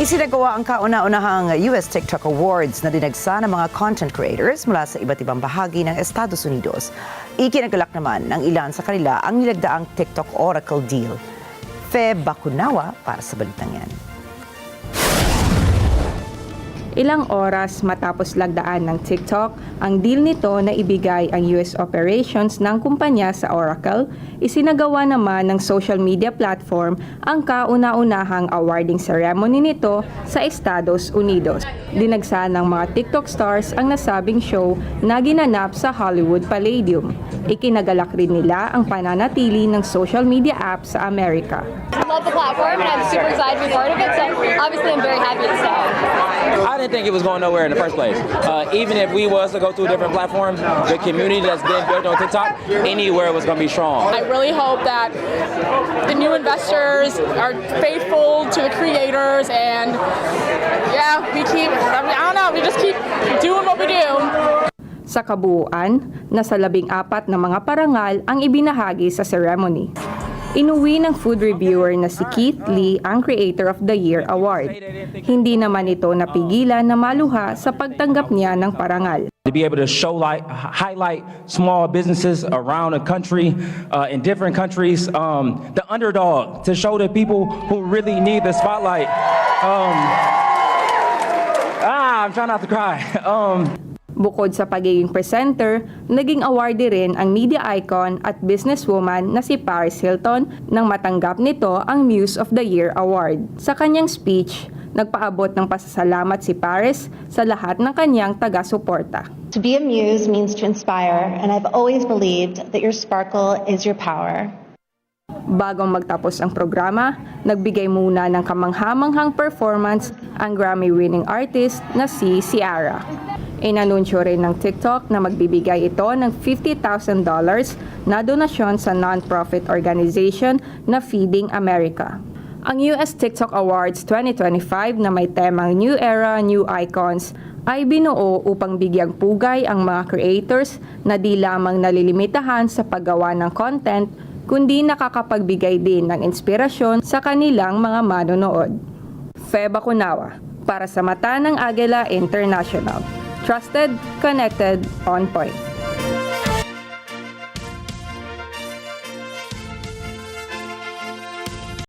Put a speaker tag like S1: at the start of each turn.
S1: Isinagawa ang kauna-unahang US TikTok Awards na dinagsa ng mga content creators mula sa iba't ibang bahagi ng Estados Unidos. Ikinagalak naman ng ilan sa kanila ang nilagdaang TikTok Oracle deal. Fe Bacunawa para sa balitang yan.
S2: Ilang oras matapos lagdaan ng TikTok, ang deal nito na ibigay ang US operations ng kumpanya sa Oracle, isinagawa naman ng social media platform ang kauna-unahang awarding ceremony nito sa Estados Unidos. Dinagsa ng mga TikTok stars ang nasabing show na ginanap sa Hollywood Palladium. Ikinagalak rin nila ang pananatili ng social media app sa Amerika.
S3: I love the platform and I'm super excited to be part of it, so obviously I'm very happy to stay.
S4: I didn't think it was going nowhere in the first place. Even if we was to go to a different platform, the community that's been built on TikTok, anywhere was going to be strong.
S5: I really hope that the new investors are faithful to the creators and we just keep doing what we do.
S2: Sa kabuuan, nasa 14 na mga parangal ang ibinahagi sa ceremony. Inuwi ng food reviewer na si Keith Lee ang Creator of the Year Award. Hindi naman ito napigilan na maluha sa pagtanggap niya ng parangal.
S4: To be able to highlight small businesses around the country, in different countries, the underdog, to show the people who really need the spotlight. I'm trying not to cry.
S2: Bukod sa pagiging presenter, naging awardee rin ang media icon at businesswoman na si Paris Hilton nang matanggap nito ang Muse of the Year Award. Sa kanyang speech, nagpaabot ng pasasalamat si Paris sa lahat ng kanyang taga-suporta.
S6: To be a muse means to inspire, and I've always believed that your sparkle is your power.
S2: Bago magtapos ang programa, nagbigay muna ng kamanghamanghang performance ang Grammy-winning artist na si Ciara. Inanunsyo rin ng TikTok na magbibigay ito ng $50,000 na donasyon sa non-profit organization na Feeding America. Ang US TikTok Awards 2025 na may temang New Era, New Icons ay binuo upang bigyang pugay ang mga creators na di lamang nalilimitahan sa paggawa ng content, kundi nakakapagbigay din ng inspirasyon sa kanilang mga manonood. Fe Bacunawa para sa Mata ng Agila International. Trusted, connected, on point.